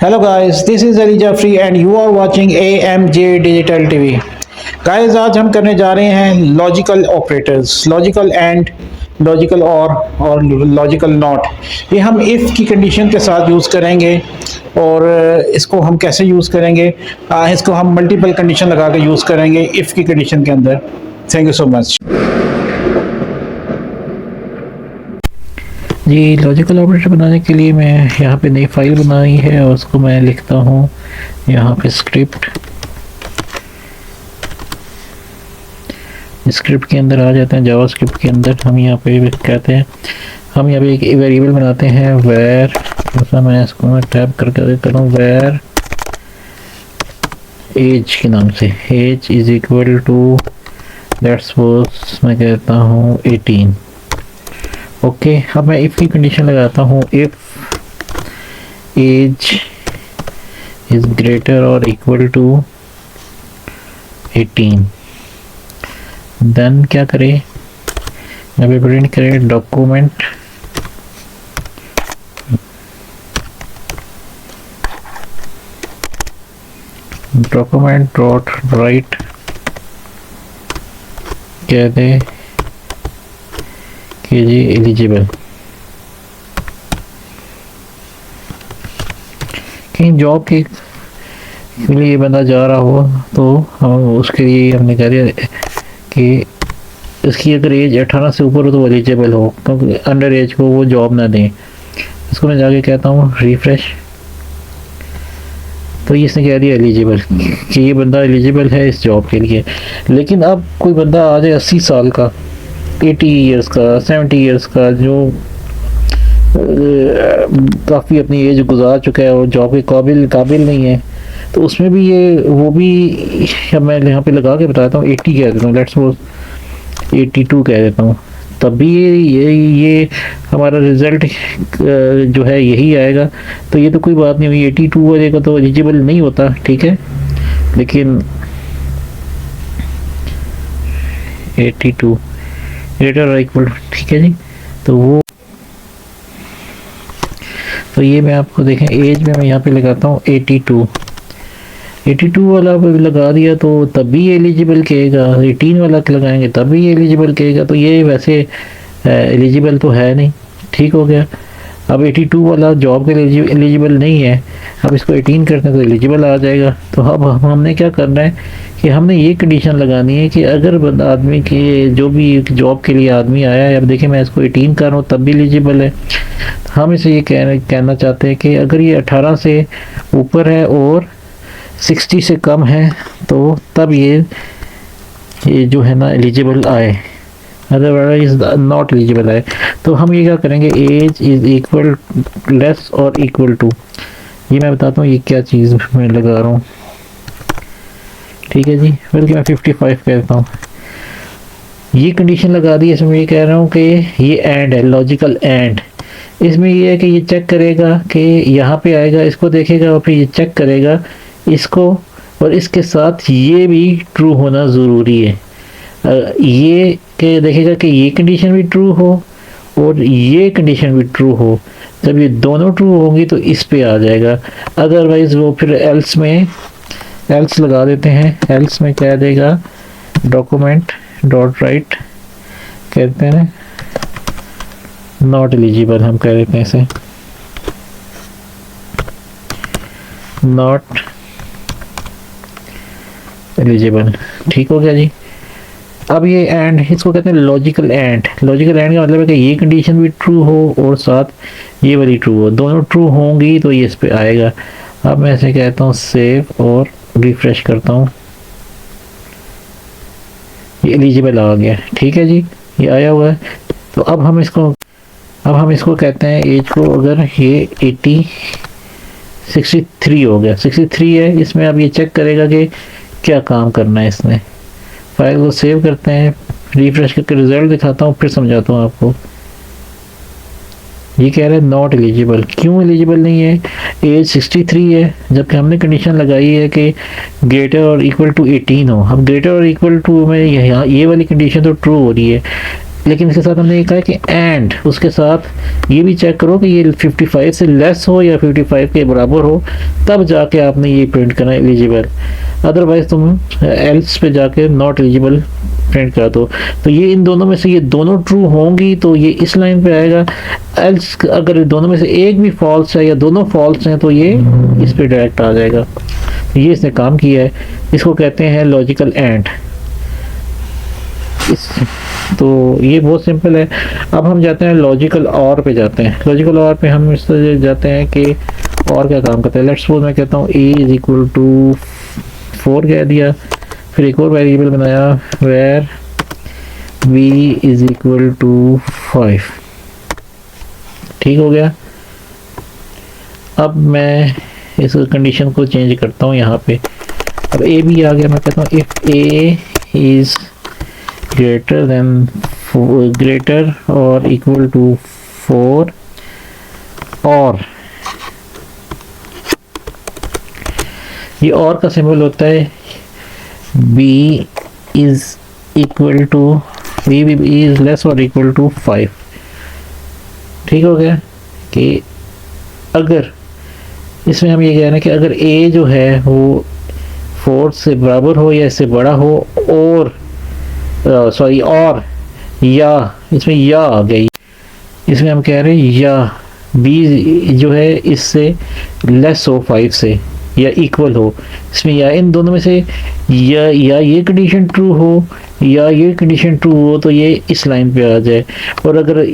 Hello guys, this is Ali Jafri and you are watching AMJ Digital TV. Guys, आज हम करने जा रहे हैं logical operators, logical and, logical और लॉजिकल नॉट। ये हम इफ़ की कंडीशन के साथ यूज़ करेंगे और इसको हम कैसे यूज़ करेंगे, इसको हम मल्टीपल कंडीशन लगा के यूज़ करेंगे इफ़ की कंडीशन के अंदर। Thank you so much. जी, लॉजिकल ऑपरेटर बनाने के लिए मैं यहाँ पे नई फाइल बनाई है और उसको मैं लिखता हूँ यहाँ पे स्क्रिप्ट के अंदर आ जाते हैं। जावा स्क्रिप्ट के अंदर हम यहाँ पे कहते हैं, हम यहाँ पे एक वेरिएबल बनाते हैं वेर, जैसा मैं इसको मैं टैब करके करूँ वेर एज के नाम से, age is equal to let's suppose मैं कहता हूँ 18। ओके, अब मैं इफ़ की कंडीशन लगाता हूँ, इफ़ एज इज़ ग्रेटर और इक्वल टू 18, देन क्या करें, यहाँ पे प्रिंट करें डॉक्यूमेंट डॉट राइट, कह दे कि जी एलिजिबल। कहीं जॉब के लिए बंदा जा रहा हो तो हम उसके लिए हमने कह दिया कि इसकी अगर एज 18 से ऊपर हो तो वो एलिजिबल हो, क्योंकि अंडर एज को वो जॉब ना दें। इसको मैं जाके कहता हूँ रिफ्रेश, तो इसने कह दिया एलिजिबल कि ये बंदा एलिजिबल है इस जॉब के लिए। लेकिन अब कोई बंदा आ जाए 80 साल का, 80 ईयर्स का, 70 ईयर्स का, जो काफ़ी अपनी एज गुजार चुका है और जॉब के काबिल नहीं है, तो उसमें भी वो भी मैं यहाँ पे लगा के बताता हूँ 80 कह देता हूँ, लेट्स सपोज 82 कह देता हूँ, तब भी ये हमारा रिज़ल्ट जो है यही आएगा। तो ये तो कोई बात नहीं हुई, 82 वाले का तो एलिजिबल नहीं होता, ठीक है। लेकिन 82 ग्रेटर और इक्वल, ठीक है जी। तो ये मैं आपको देखें, एज में मैं यहाँ पे लगाता हूँ 82 वाला लगा दिया तो तब भी एलिजिबल कहेगा, 18 वाला लगाएंगे तब भी एलिजिबल कहेगा। तो ये वैसे एलिजिबल तो है नहीं, ठीक हो गया। अब 82 वाला जॉब के लिए एलिजिबल नहीं है, अब इसको 18 करते हैं तो एलिजिबल आ जाएगा। तो अब हमने क्या करना है कि हमने ये कंडीशन लगानी है कि अगर आदमी के जो भी जॉब के लिए आदमी आया है, अब देखिए मैं इसको 18 कर रहा हूँ तब भी एलिजिबल है। हम इसे ये कहना चाहते हैं कि अगर ये 18 से ऊपर है और 60 से कम है तो तब ये जो है ना एलिजिबल आए, अदरवाइज नॉट एलिजिबल है। तो हम ये क्या करेंगे, एज इज इक्वल लेस और इक्वल टू, ये मैं बताता हूँ ये क्या चीज़ मैं लगा रहा हूँ, ठीक है जी। बल्कि मैं 55 कहता हूँ, ये कंडीशन लगा दी। इसमें ये कह रहा हूँ कि ये एंड है, लॉजिकल एंड। इसमें ये है कि ये चेक करेगा कि यहाँ पे आएगा, इसको देखेगा और फिर ये चेक करेगा इसको, और इसके साथ ये भी ट्रू होना ज़रूरी है। ये कि देखेगा कि ये कंडीशन भी ट्रू हो और ये कंडीशन भी ट्रू हो, जब ये दोनों ट्रू होंगी तो इस पे आ जाएगा। अदरवाइज़ वो फिर एल्स लगा देते हैं, एल्स में कह देगा डॉक्यूमेंट डॉट राइट, कहते हैं नॉट एलिजिबल, हम कह देते हैं इसे नॉट एलिजिबल, ठीक हो गया जी। अब ये एंड, इसको कहते हैं लॉजिकल एंड। लॉजिकल एंड का मतलब है कि ये कंडीशन भी ट्रू हो और साथ ये वाली ट्रू हो, दोनों ट्रू होंगी तो ये इस पे आएगा। अब मैं ऐसे कहता हूँ सेव और रिफ्रेश करता हूँ, ये एलिजिबल आ गया, ठीक है जी, ये आया हुआ है। तो अब हम इसको कहते हैं एज को, अगर ये 63 हो गया, 63 है, इसमें अब ये चेक करेगा कि क्या काम करना है इसने। फाइल को सेव करते हैं, रिफ्रेश करके रिजल्ट दिखाता हूँ, फिर समझाता हूँ आपको। ये कह रहा है नॉट एलिजिबल, क्यों एलिजिबल नहीं है, एज 63 है, जबकि हमने कंडीशन लगाई है कि ग्रेटर और इक्वल टू 18 हो। अब ग्रेटर और इक्वल टू में ये वाली कंडीशन तो ट्रू हो रही है, लेकिन इसके साथ हमने ये कहा कि एंड उसके साथ ये भी चेक करो कि ये 55 से लेस हो या 55 के बराबर हो, तब जाके आपने ये प्रिंट करना है एलिजिबल। अदरवाइज तुम एल्स पे जाके नॉट एलिजिबल प्रिंट कर दो। तो ये इन दोनों में से ये दोनों ट्रू होंगी तो ये इस लाइन पे आएगा, एल्स अगर दोनों में से एक भी फॉल्स है या दोनों फॉल्स हैं तो ये इस पे डायरेक्ट आ जाएगा। तो ये इसने काम किया है, इसको कहते हैं लॉजिकल एंड। तो ये बहुत सिंपल है। अब हम जाते हैं लॉजिकल और पे जाते हैं। लॉजिकल और पे हम इस तरह जाते हैं कि और क्या काम करते हैं। लेट्स सपोज मैं कहता हूँ a इज इक्वल टू 4 कह दिया, फिर एक और वेरिएबल बनाया where b is equal to 5। ठीक हो गया। अब मैं इस कंडीशन को चेंज करता हूँ यहाँ पे। अब a भी आ गया, मैं कहता हूँ if a is greater or equal to 4 और ये और का सिंबल होता है b is equal to b is less or equal to 5। ठीक हो गया कि अगर इसमें हम ये कह रहे हैं कि अगर a जो है वो 4 से बराबर हो या इससे बड़ा हो और सॉरी और या इसमें या आ गई, इसमें हम कह रहे हैं या b जो है इससे लेस हो 5 से या इक्वल हो, इसमें या इन दोनों में से या ये कंडीशन ट्रू हो या ये कंडीशन ट्रू हो तो ये इस लाइन पे आ जाए, और अगर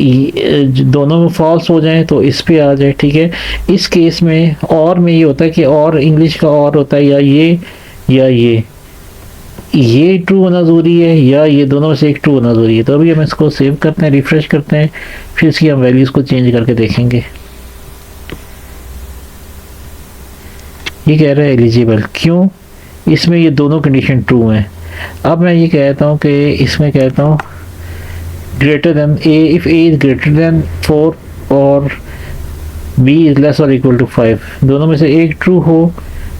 दोनों में फॉल्स हो जाए तो इस पे आ जाए। ठीक है। इस केस में और में ये होता है कि और इंग्लिश का और होता है या ये ट्रू होना ज़रूरी है या ये दोनों में से एक ट्रू होना ज़रूरी है। तो अभी हम इसको सेव करते हैं, रिफ्रेश करते हैं, फिर इसकी हम वैल्यूज़ को चेंज करके देखेंगे। ये कह रहा है एलिजिबल, क्यों? इसमें ये दोनों कंडीशन ट्रू हैं। अब मैं ये कहता हूँ कि इसमें कहता हूँ greater than a, if a is greater than 4 और b इज़ लेस और इक्वल टू 5, दोनों में से एक ट्रू हो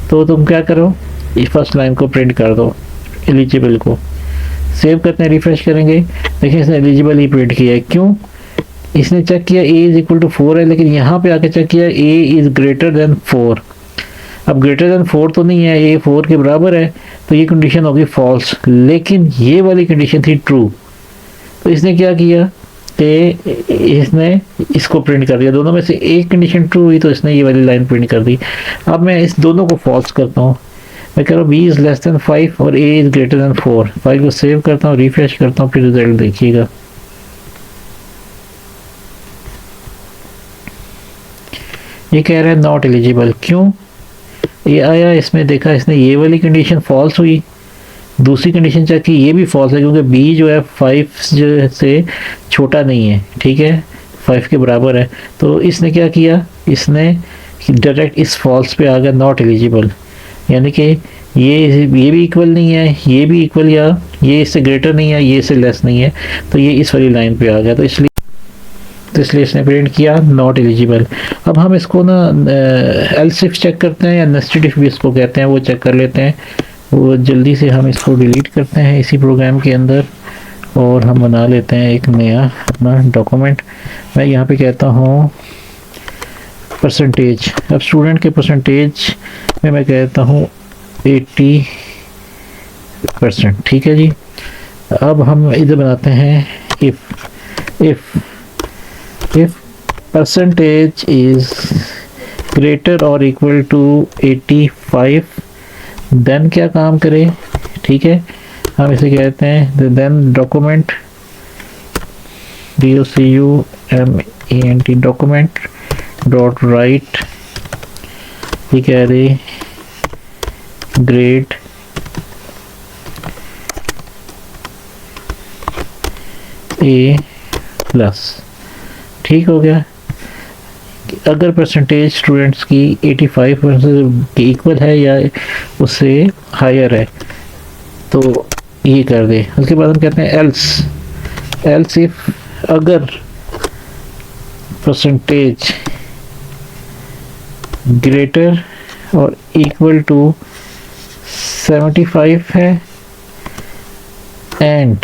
तो तुम क्या करो, इस फर्स्ट लाइन को प्रिंट कर दो, एलिजिबल को। सेव करते हैं, रिफ्रेश करेंगे, देखिए इसने एलिजिबल ही प्रिंट किया है। क्यों? इसने चेक किया a इज इक्वल टू 4 है, लेकिन यहाँ पे आके चेक किया a इज ग्रेटर देन 4। अब ग्रेटर देन 4 तो नहीं है, a 4 के बराबर है, तो ये कंडीशन होगी फॉल्स, लेकिन ये वाली कंडीशन थी ट्रू। तो इसने क्या किया कि इसने इसको प्रिंट कर दिया, दोनों में से एक कंडीशन ट्रू हुई तो इसने ये वाली लाइन प्रिंट कर दी। अब मैं इस दोनों को फॉल्स करता हूँ, मैं कह रहा हूँ b इज़ लेस देन 5 और a is greater than 4। File को सेव करता हूँ, रिफ्रेश करता हूँ, फिर रिजल्ट देखिएगा। ये कह रहा है नॉट एलिजिबल, क्यों? ये आया, इसमें देखा, इसने ये वाली कंडीशन फॉल्स हुई, दूसरी कंडीशन चेक की, ये भी फॉल्स है क्योंकि b जो है 5 जो से छोटा नहीं है। ठीक है, 5 के बराबर है। तो इसने क्या किया, इसने डायरेक्ट इस फॉल्स पे आ गया, नॉट एलिजिबल, यानी कि ये भी इक्वल नहीं है, ये भी इक्वल, या ये इससे ग्रेटर नहीं है, ये इससे लेस नहीं है, तो ये इस वाली लाइन पे आ गया। तो इसलिए इसने प्रिंट किया नॉट एलिजिबल। अब हम इसको ना एल्स इफ चेक करते हैं, या नेस्टेड इफ भी इसको कहते हैं, वो चेक कर लेते हैं। वो जल्दी से हम इसको डिलीट करते हैं इसी प्रोग्राम के अंदर, और हम बना लेते हैं एक नया अपना डॉक्यूमेंट। मैं यहाँ पे कहता हूँ परसेंटेज। अब स्टूडेंट के परसेंटेज में मैं कहता हूँ 80%। ठीक है जी। अब हम इधर बनाते हैं इफ परसेंटेज इज ग्रेटर और इक्वल टू 85, देन क्या काम करे। ठीक है, हम इसे कहते हैं then document document document dot write, ये कह रहे ग्रेड A+। ठीक हो गया। अगर परसेंटेज स्टूडेंट्स की 85% के इक्वल है या उससे हायर है तो ये कर दे। उसके बाद हम कहते हैं एल्स इफ अगर परसेंटेज ग्रेटर और इक्वल टू 75 है एंड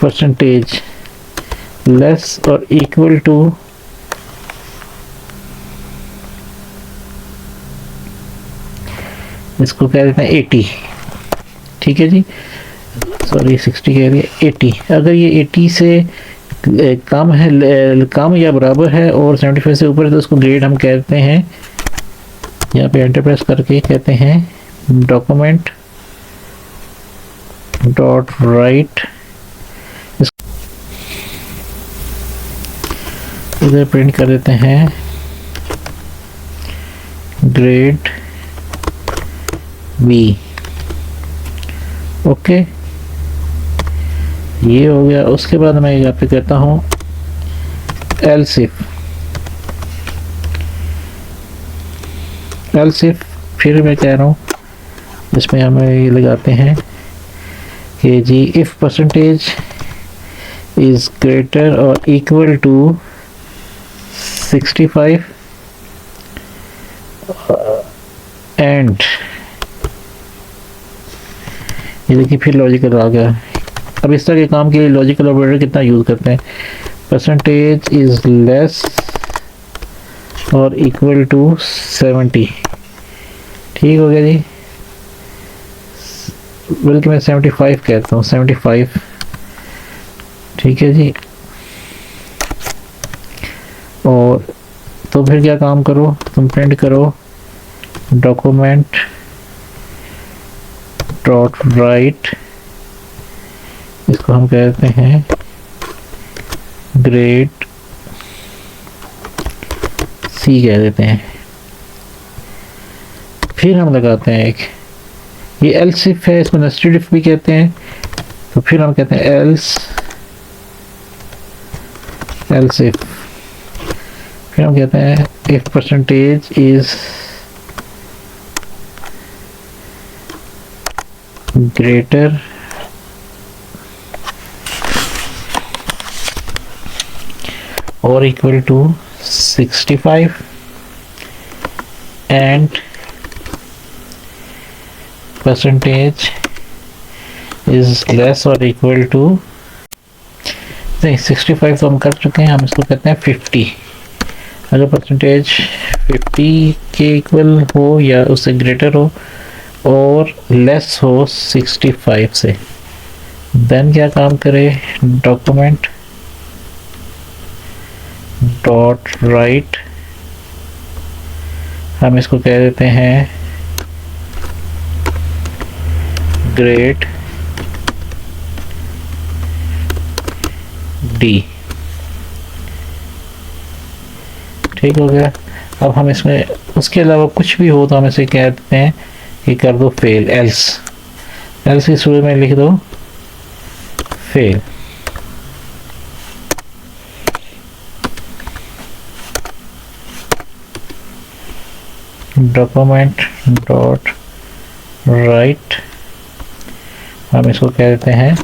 परसेंटेज लेस और इक्वल टू इसको कह देते हैं 80, ठीक है जी, सॉरी 60 कह रही है 80। अगर ये 80 से कम है, कम या बराबर है और 75 से ऊपर है तो उसको ग्रेड हम कहते हैं, यहाँ पे एंटर प्रेस करके कहते हैं डॉक्यूमेंट डॉट राइट, इधर प्रिंट कर देते हैं ग्रेड बी। ओके, ये हो गया। उसके बाद मैं यहाँ पे कहता हूँ एल्स इफ, फिर मैं कह रहा हूँ इसमें हमें ये लगाते हैं कि जी इफ परसेंटेज इज ग्रेटर और इक्वल टू 65 एंड ये देखिए फिर लॉजिकल आ गया। अब इस तरह के काम के लिए लॉजिकल ऑपरेटर कितना यूज़ करते हैं, परसेंटेज इज लेस और इक्वल टू 70, ठीक हो गया जी, बल्कि मैं 75 कहता हूँ, 75, ठीक है जी। और तो फिर क्या काम करो, तुम प्रिंट करो डॉक्यूमेंट डॉट राइट, इसको हम कहते हैं ग्रेड सी कह देते हैं। फिर हम लगाते हैं एक, ये एल्स इफ है, इसको नेस्टेड इफ भी कहते हैं, तो फिर हम कहते हैं एल्स इफ, फिर हम कहते हैं if percentage is greater or equal to 65 and percentage is less or equal to, नहीं 65 तो हम कर चुके हैं, हम इसको कहते हैं 50। अगर परसेंटेज 50 के इक्वल हो या उससे ग्रेटर हो और लेस हो 65 से, देन क्या काम करे, डॉक्यूमेंट डॉट राइट, हम इसको कह देते हैं ग्रेड डी, ठीक हो गया। अब हम इसमें उसके अलावा कुछ भी हो तो हम इसे कह देते हैं कि कर दो फेल, एल्स की शुरू में लिख दो फेल, डॉक्यूमेंट डॉट राइट, हम इसको कह देते हैं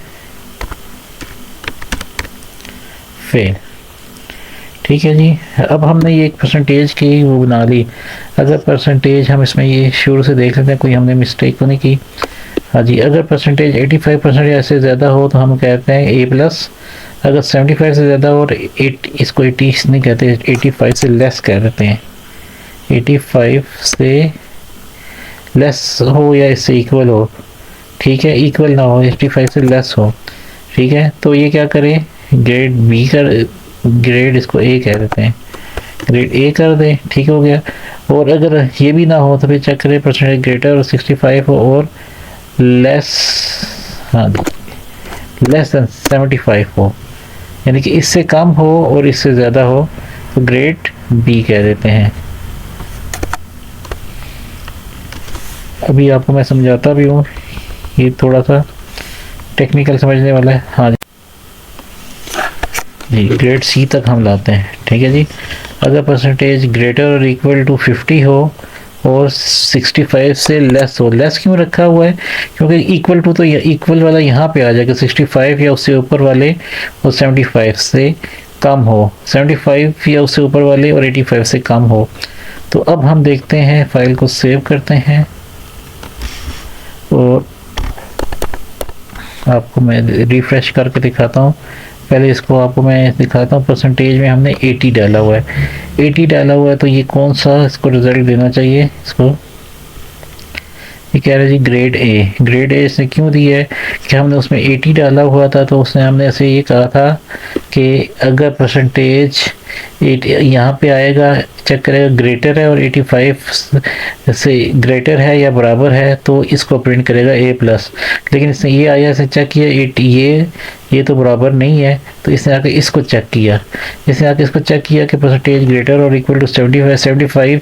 फेल, ठीक है जी। अब हमने ये एक परसेंटेज की वो बना ली। अगर परसेंटेज हम इसमें ये शुरू से देख लेते हैं, कोई हमने मिस्टेक तो नहीं की। हाँ जी, अगर परसेंटेज 85% या इससे ज़्यादा हो तो हम कहते हैं ए प्लस, अगर 75 से ज़्यादा हो और इसको 80 नहीं कहते, 85 से लेस कह देते हैं, 85 से लेस हो या इससे इक्वल हो, ठीक है, इक्वल ना हो, 85 से लेस हो, ठीक है। तो ये क्या करें, ग्रेड बी कर, ग्रेड इसको ए कह देते हैं, ग्रेड ए कर दें, ठीक हो गया। और अगर ये भी ना हो तो फिर चेक करें परसेंटेज ग्रेटर और 65 हो और लेस, हाँ लेस देन 75 हो, यानी कि इससे कम हो और इससे ज़्यादा हो तो ग्रेड बी कह देते हैं। अभी आपको मैं समझाता भी हूँ, ये थोड़ा सा टेक्निकल समझने वाला है। हाँ जी, ग्रेड सी तक हम लाते हैं, ठीक है जी। अगर परसेंटेज ग्रेटर और इक्वल टू 50 हो और 65 से लेस हो, लेस क्यों रखा हुआ है, क्योंकि इक्वल टू तो इक्वल वाला यहाँ पे आ जाएगा, 65 या उससे ऊपर वाले और 75 से कम हो, 75 या उससे ऊपर वाले और 85 से कम हो। तो अब हम देखते हैं, फाइल को सेव करते हैं और आपको मैं रिफ्रेश करके दिखाता हूँ। पहले इसको आपको मैं दिखाता हूँ। परसेंटेज में हमने 80 डाला हुआ है, 80 डाला हुआ है, तो ये कौन सा इसको रिजल्ट देना चाहिए इसको, ये कह रहे जी ग्रेड ए। ग्रेड ए इसने क्यों दिया है कि हमने उसमें 80 डाला हुआ था, तो उसने हमने ऐसे ये कहा था कि अगर परसेंटेज यहाँ पे आएगा, चेक करेगा ग्रेटर है और 85 से ग्रेटर है या बराबर है तो इसको प्रिंट करेगा ए प्लस। लेकिन इसने ये आया, इसे चेक किया 80 ये तो बराबर नहीं है, तो इसने आके इसको चेक किया, इसने आके इसको चेक किया कि परसेंटेज ग्रेटर और इक्वल टू 75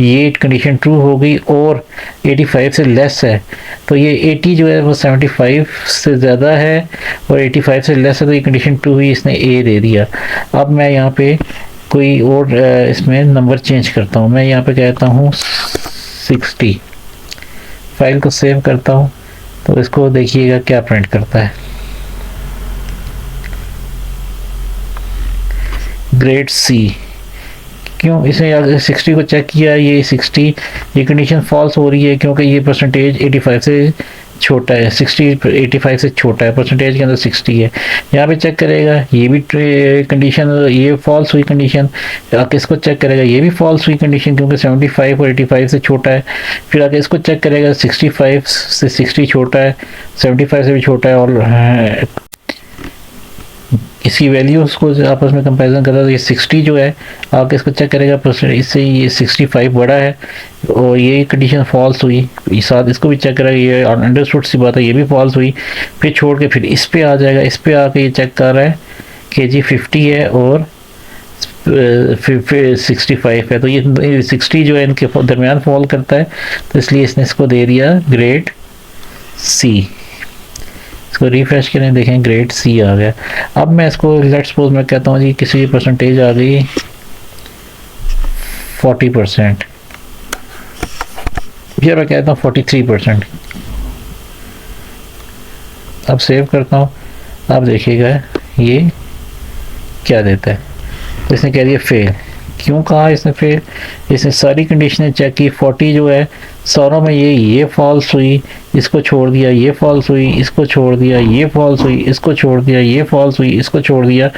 ये कंडीशन ट्रू हो गई और 85 से लेस है, तो ये 80 जो है वो 75 से ज़्यादा है और 85 से लेस है, तो ये कंडीशन ट्रू हुई, इसने ए दे दिया। अब मैं यहाँ पे कोई और इसमें नंबर चेंज करता हूँ। मैं यहाँ पे कहता हूँ 60, फाइल को सेव करता हूँ, तो इसको देखिएगा क्या प्रिंट करता है। ग्रेड सी, क्यों इसने 60 को चेक किया, ये 60 ये कंडीशन फॉल्स हो रही है क्योंकि ये परसेंटेज 85 से छोटा है, 60 85 से छोटा है, परसेंटेज के अंदर 60 है। यहाँ पे चेक करेगा, ये भी कंडीशन ये फॉल्स हुई कंडीशन, आके इसको चेक करेगा, ये भी फॉल्स हुई कंडीशन क्योंकि 75 और 85 से छोटा है। फिर आके इसको चेक करेगा, 65 से 60 छोटा है, 75 से भी छोटा है, और इसकी वैल्यूज़ को आपस में कंपैरिजन कर रहा है, तो ये 60 जो है आके इसको चेक करेगा, इससे ये 65 बड़ा है और ये कंडीशन फॉल्स हुई, इस साथ इसको भी चेक करेगा, ये अंडरस्टूड सी बात है, ये भी फॉल्स हुई। फिर छोड़ के फिर इस पे आ जाएगा, इस पे आके ये चेक कर रहा है कि जी 50 है और फिर 65 है, तो ये 60 जो है इनके दरमियान फॉल करता है, तो इसलिए इसने इसको दे दिया ग्रेड सी। इसको रिफ्रेश करें, देखें ग्रेड सी आ गया। अब मैं इसको लेट्स सपोज मैं कहता हूँ जी किसी की परसेंटेज आ गई 40%, या मैं कहता हूँ 43%। अब सेव करता हूँ, आप देखिएगा ये क्या देता है, तो इसने कह दिया फेल। क्यों कहा इसने फेल, इसने सारी कंडीशनें चेक की, 40 जो है सारों में ये फॉल्स हुई, इसको छोड़ दिया, ये फॉल्स हुई, इसको छोड़ दिया, ये फॉल्स हुई, इसको छोड़ दिया, ये फॉल्स हुई, इसको छोड़ दिया।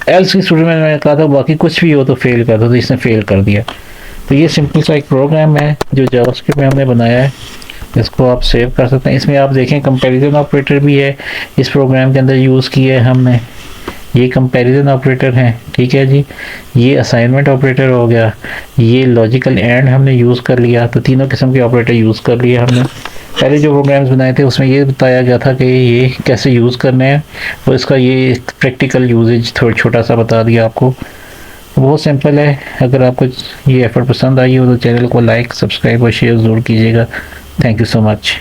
एल्स की स्टूडेंट में मैंने कहा था बाकी कुछ भी हो तो फेल कर दो, तो इसने फेल कर दिया। तो ये सिंपल सा एक प्रोग्राम है जो जावास्क्रिप्ट में हमने बनाया है, इसको आप सेव कर सकते हैं। इसमें आप देखें कंपैरिजन ऑपरेटर भी है इस प्रोग्राम के अंदर यूज़ किया है हमने, ये कंपैरिजन ऑपरेटर है, ठीक है जी। ये असाइनमेंट ऑपरेटर हो गया, ये लॉजिकल एंड हमने यूज़ कर लिया, तो तीनों किस्म के ऑपरेटर यूज़ कर लिए हमने। पहले जो प्रोग्राम्स बनाए थे उसमें ये बताया गया था कि ये कैसे यूज़ करने हैं, और इसका ये प्रैक्टिकल यूजेज थोड़ा छोटा सा बता दिया आपको। बहुत सिंपल है। अगर आपको ये एफर्ट पसंद आई हो तो चैनल को लाइक, सब्सक्राइब और शेयर ज़रूर कीजिएगा। Thank you so much.